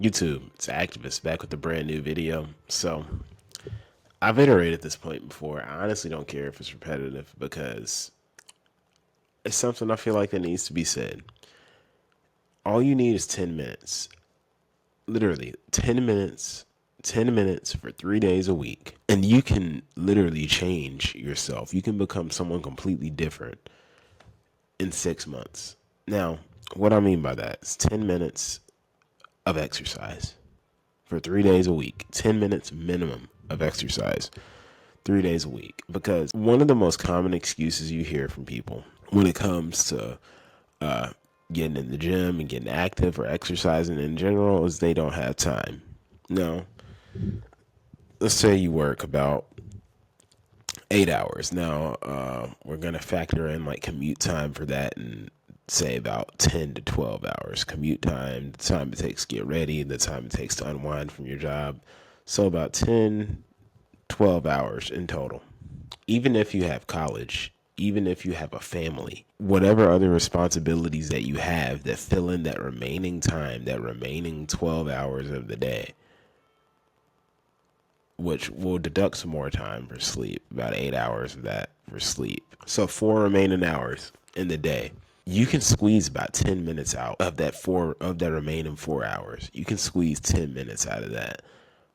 YouTube, it's Activiz back with a brand new video. So I've iterated this point before. I honestly don't care if it's repetitive because it's something I feel like that needs to be said. All you need is 10 minutes. Literally 10 minutes. 10 minutes for 3 days a week. And you can literally change yourself. You can become someone completely different in 6 months. Now, what I mean by that is 10 minutes of exercise for 3 days a week, 10 minutes minimum of exercise 3 days a week. Because one of the most common excuses you hear from people when it comes to getting in the gym and getting active or exercising in general is they don't have time. Now, let's say you work about 8 hours. Now, we're going to factor in like commute time for that and say about 10 to 12 hours. Commute time, the time it takes to get ready, the time it takes to unwind from your job. So about 10, 12 hours in total. Even if you have college, even if you have a family, whatever other responsibilities that you have that fill in that remaining time, that remaining 12 hours of the day, which will deduct some more time for sleep, about 8 hours of that for sleep. So 4 remaining hours in the day. You can squeeze about 10 minutes out of that remaining 4 hours. You can squeeze 10 minutes out of that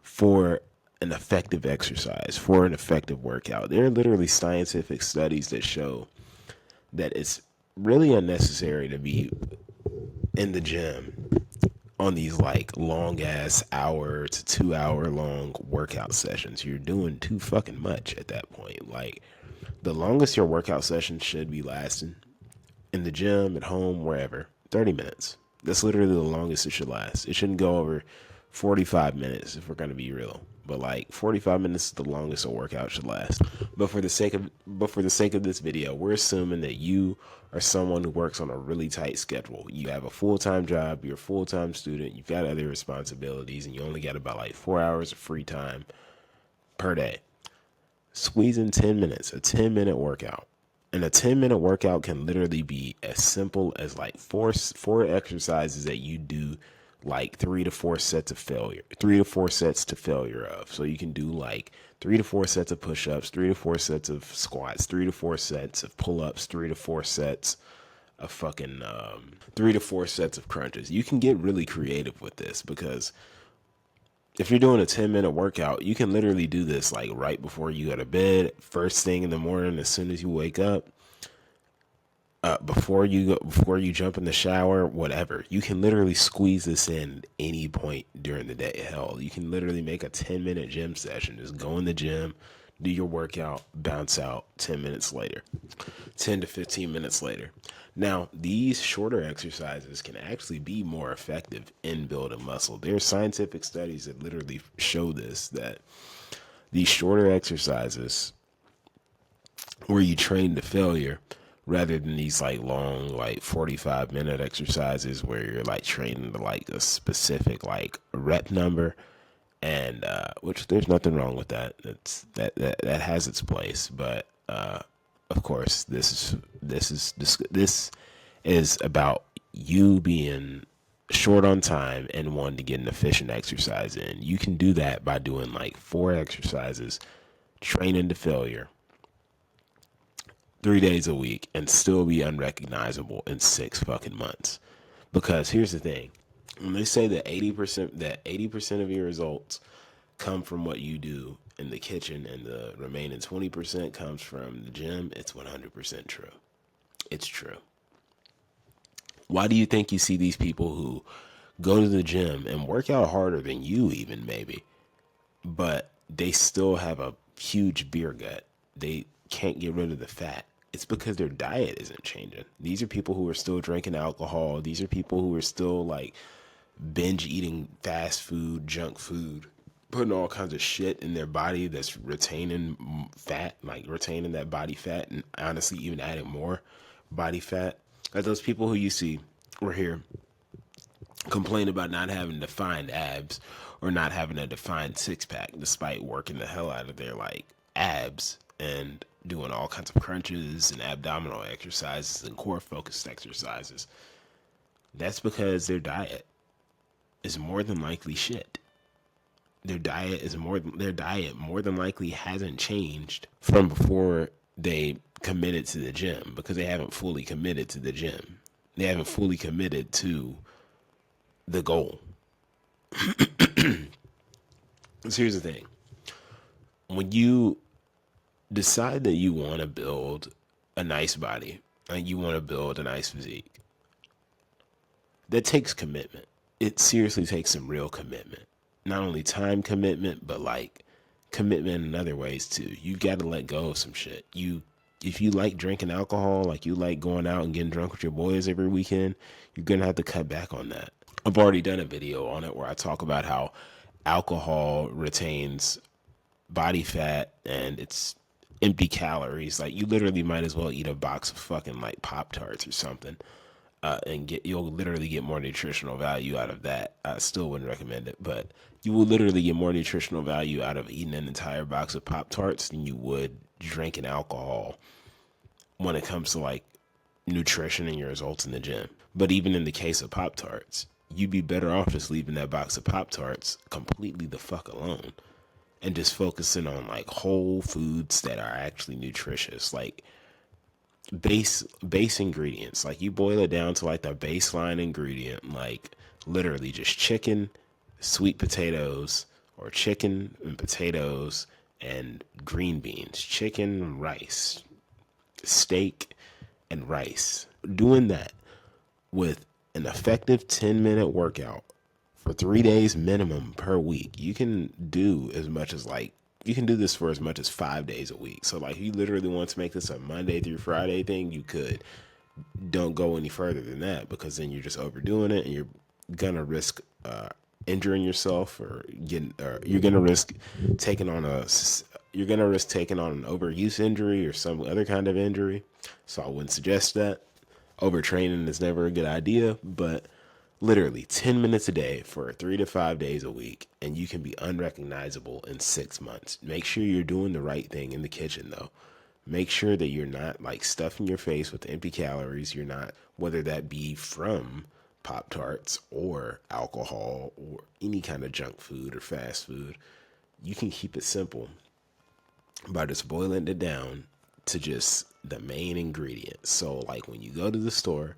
for an effective exercise, for an effective workout. There are literally scientific studies that show that it's really unnecessary to be in the gym on these like long ass hour to 2 hour long workout sessions. You're doing too fucking much at that point. Like the longest your workout session should be lasting in the gym, at home, wherever, 30 minutes. That's literally the longest it should last. It shouldn't go over 45 minutes if we're going to be real. But like 45 minutes is the longest a workout should last. But for the sake of this video, we're assuming that you are someone who works on a really tight schedule. You have a full-time job, you're a full-time student, you've got other responsibilities, and you only got about like 4 hours of free time per day. Squeeze in 10 minutes, a 10-minute workout. And a 10-minute workout can literally be as simple as like four exercises that you do like 3 to 4 sets of failure, 3 to 4 sets to failure of. So you can do like 3 to 4 sets of push-ups, 3 to 4 sets of squats, 3 to 4 sets of pull-ups, 3 to 4 sets of fucking 3 to 4 sets of crunches. You can get really creative with this because if you're doing a 10-minute workout, you can literally do this like right before you go to bed, first thing in the morning, as soon as you wake up, before you jump in the shower, whatever. You can literally squeeze this in any point during the day. Hell, you can literally make a 10-minute gym session. Just go in the gym, do your workout, bounce out 10 minutes later, 10 to 15 minutes later. Now, these shorter exercises can actually be more effective in building muscle. There are scientific studies that literally show this, that these shorter exercises where you train to failure rather than these like long, like 45-minute exercises where you're like training to like a specific like rep number, and which there's nothing wrong with that. That has its place, but of course this is about you being short on time and wanting to get an efficient exercise in. You can do that by doing like 4 exercises, training to failure 3 days a week, and still be unrecognizable in 6 fucking months. Because here's the thing: when they say that 80% of your results come from what you do in the kitchen and the remaining 20% comes from the gym, it's 100% true. It's true. Why do you think you see these people who go to the gym and work out harder than you even maybe, but they still have a huge beer gut? They can't get rid of the fat. It's because their diet isn't changing. These are people who are still drinking alcohol. These are people who are still like binge eating fast food, junk food, putting all kinds of shit in their body that's retaining fat, like retaining that body fat, and honestly even adding more body fat. Like those people who you see were here complain about not having defined abs or not having a defined six pack despite working the hell out of their like abs and doing all kinds of crunches and abdominal exercises and core focused exercises. That's because their diet is more than likely shit. Their diet more than likely hasn't changed from before they committed to the gym, because they haven't fully committed to the gym. They haven't fully committed to the goal. So here's the thing. When you decide that you want to build a nice body and you want to build a nice physique, that takes commitment. It seriously takes some real commitment. Not only time commitment, but like commitment in other ways too. You got to let go of some shit. If you like drinking alcohol, like you like going out and getting drunk with your boys every weekend, you're going to have to cut back on that. I've already done a video on it where I talk about how alcohol retains body fat and it's empty calories. Like you literally might as well eat a box of fucking like Pop-Tarts or something. And you'll literally get more nutritional value out of that. I still wouldn't recommend it, but you will literally get more nutritional value out of eating an entire box of Pop-Tarts than you would drinking alcohol when it comes to like nutrition and your results in the gym. But even in the case of Pop-Tarts, you'd be better off just leaving that box of Pop-Tarts completely the fuck alone and just focusing on like whole foods that are actually nutritious. Like base ingredients. Like you boil it down to like the baseline ingredient, like literally just chicken, sweet potatoes, or chicken and potatoes and green beans, chicken, rice, steak, and rice. Doing that with an effective 10-minute workout for 3 days minimum per week, you can do as much as like you can do this for as much as 5 days a week. So like if you literally want to make this a Monday through Friday thing, you could. Don't go any further than that, because then you're just overdoing it and you're gonna risk injuring yourself, or you're gonna risk taking on a you're gonna risk taking on an overuse injury or some other kind of injury. So I wouldn't suggest that. Overtraining is never a good idea, but literally 10 minutes a day for 3 to 5 days a week, and you can be unrecognizable in 6 months. Make sure you're doing the right thing in the kitchen, though. Make sure that you're not like stuffing your face with empty calories. You're not, whether that be from Pop Tarts or alcohol or any kind of junk food or fast food. You can keep it simple by just boiling it down to just the main ingredients. So like when you go to the store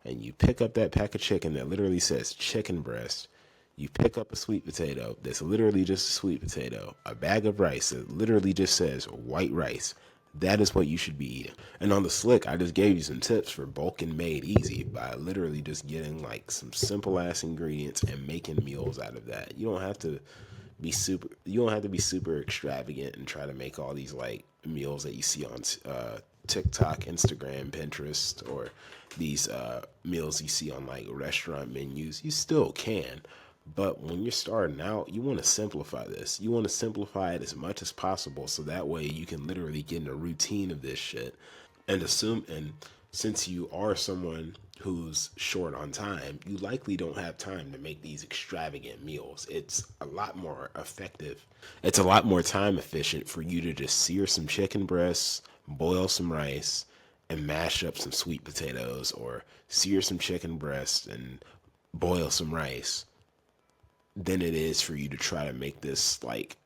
and you pick up that pack of chicken that literally says chicken breast, you pick up a sweet potato that's literally just a sweet potato, a bag of rice that literally just says white rice. That is what you should be eating. And on the slick, I just gave you some tips for bulk and made easy by literally just getting like some simple ass ingredients and making meals out of that. You don't have to be super extravagant and try to make all these like meals that you see on TikTok, Instagram, Pinterest, or these meals you see on like restaurant menus. You still can, but when you're starting out, you want to simplify this. You want to simplify it as much as possible, so that way you can literally get in a routine of this shit. And since you are someone who's short on time, you likely don't have time to make these extravagant meals. It's a lot more effective. It's a lot more time efficient for you to just sear some chicken breasts, boil some rice, and mash up some sweet potatoes, or sear some chicken breasts and boil some rice, than it is for you to try to make this like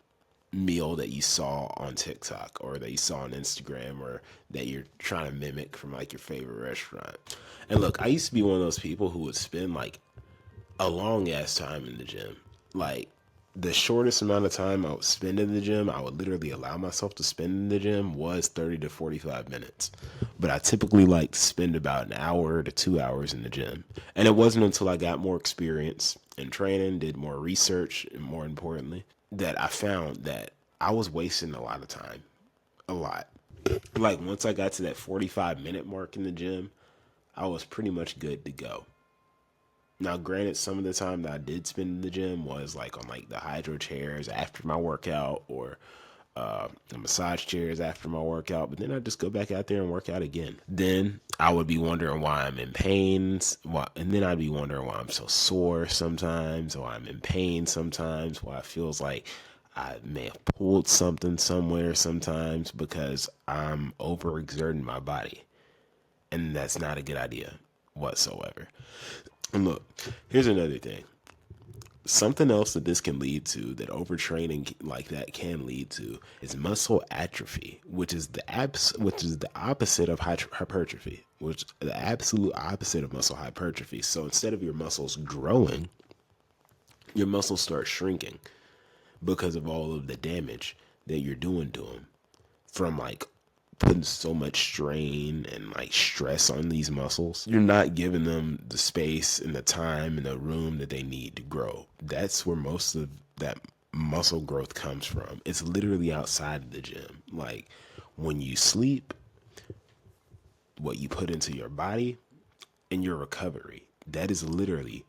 meal that you saw on TikTok or that you saw on Instagram, or that you're trying to mimic from like your favorite restaurant. And look, I used to be one of those people who would spend like a long ass time in the gym. Like the shortest amount of time I would spend in the gym, I would literally allow myself to spend in the gym, was 30 to 45 minutes. But I typically like to spend about an hour to 2 hours in the gym. And it wasn't until I got more experience in training, did more research, and more importantly, that I found that I was wasting a lot of time. A lot. Like once I got to that 45-minute mark in the gym, I was pretty much good to go. Now, granted, some of the time that I did spend in the gym was like on like the hydro chairs after my workout, or the massage chairs after my workout, but then I'd just go back out there and work out again. Then I would be wondering why I'm in pain, and then I'd be wondering why I'm so sore sometimes, why I'm in pain sometimes, why it feels like I may have pulled something somewhere sometimes, because I'm overexerting my body. And that's not a good idea whatsoever. And look, here's another thing. Something else that this can lead to, that overtraining like that can lead to, is muscle atrophy, which is the opposite of hypertrophy, which is the absolute opposite of muscle hypertrophy. So instead of your muscles growing, your muscles start shrinking because of all of the damage that you're doing to them from like putting so much strain and like stress on these muscles. You're not giving them the space and the time and the room that they need to grow. That's where most of that muscle growth comes from. It's literally outside of the gym. Like when you sleep, what you put into your body and your recovery, that is literally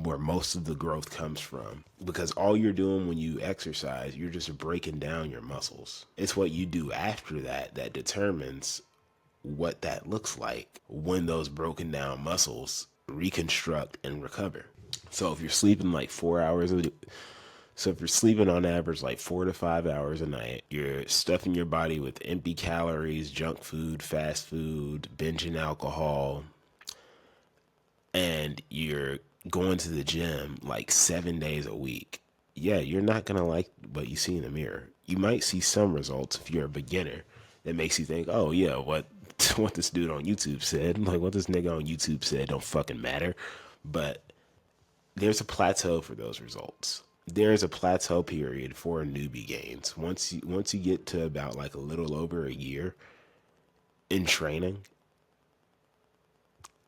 where most of the growth comes from, because all you're doing when you exercise, you're just breaking down your muscles. It's what you do after that that determines what that looks like when those broken down muscles reconstruct and recover. So if you're sleeping like 4 hours so if you're sleeping on average like 4 to 5 hours a night, you're stuffing your body with empty calories, junk food, fast food, binging alcohol, and you're going to the gym like 7 days a week, yeah, you're not going to like what you see in the mirror. You might see some results if you're a beginner that makes you think, oh yeah, what this dude on YouTube said, like what this nigga on YouTube said don't fucking matter. But there's a plateau for those results. There's a plateau period for newbie gains. Once you get to about like a little over a year in training,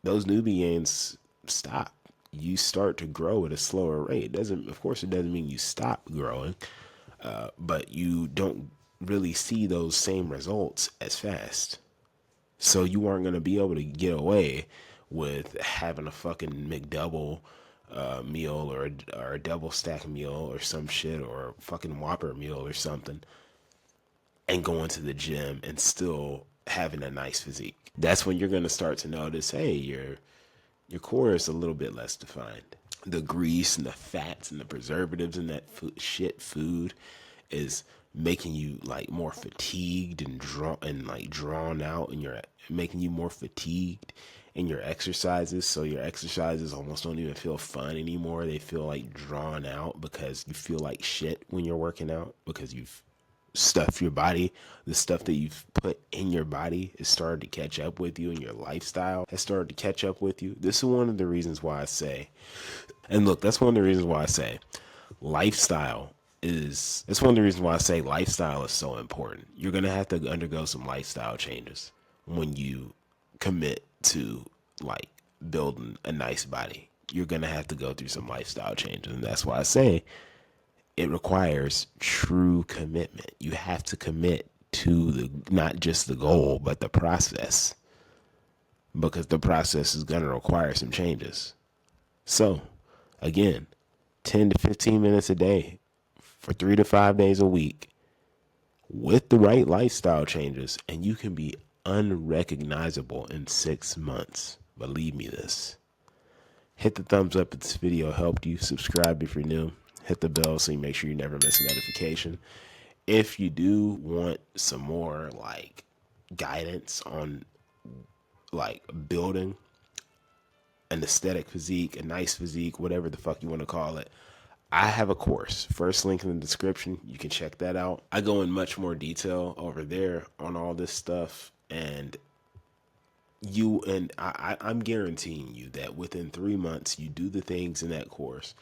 those newbie gains stop. You start to grow at a slower rate. Of course, it doesn't mean you stop growing, but you don't really see those same results as fast. So you aren't going to be able to get away with having a fucking McDouble meal or a double stack meal or some shit, or a fucking Whopper meal or something, and going to the gym and still having a nice physique. That's when you're going to start to notice, hey, your core is a little bit less defined. The grease and the fats and the preservatives in that food is making you like more fatigued and drawn out, and you're making you more fatigued in your exercises. So your exercises almost don't even feel fun anymore. They feel like drawn out because you feel like shit when you're working out, because you've stuff your body, the stuff that you've put in your body has started to catch up with you, and your lifestyle has started to catch up with you. This is one of the reasons why I say, and look, that's one of the reasons why I say lifestyle it's one of the reasons why I say lifestyle is so important. You're going to have to undergo some lifestyle changes when you commit to like building a nice body. You're going to have to go through some lifestyle changes, and that's why I say it requires true commitment. You have to commit to not just the goal, but the process, because the process is going to require some changes. So, again, 10 to 15 minutes a day for 3 to 5 days a week with the right lifestyle changes, and you can be unrecognizable in 6 months. Believe me this. Hit the thumbs up if this video helped you. Subscribe if you're new. Hit the bell so you make sure you never miss a notification. If you do want some more like guidance on like building an aesthetic physique, a nice physique, whatever the fuck you want to call it, I have a course. First link in the description. You can check that out. I go in much more detail over there on all this stuff, and I'm guaranteeing you that within 3 months, you do the things in that course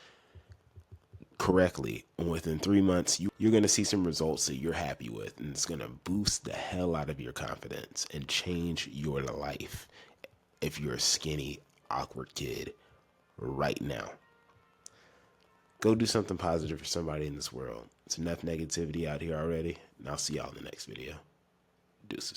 correctly, and within 3 months you're going to see some results that you're happy with, and it's going to boost the hell out of your confidence and change your life if you're a skinny, awkward kid right now. Go do something positive for somebody in this world. It's enough negativity out here already, and I'll see y'all in the next video. Deuces.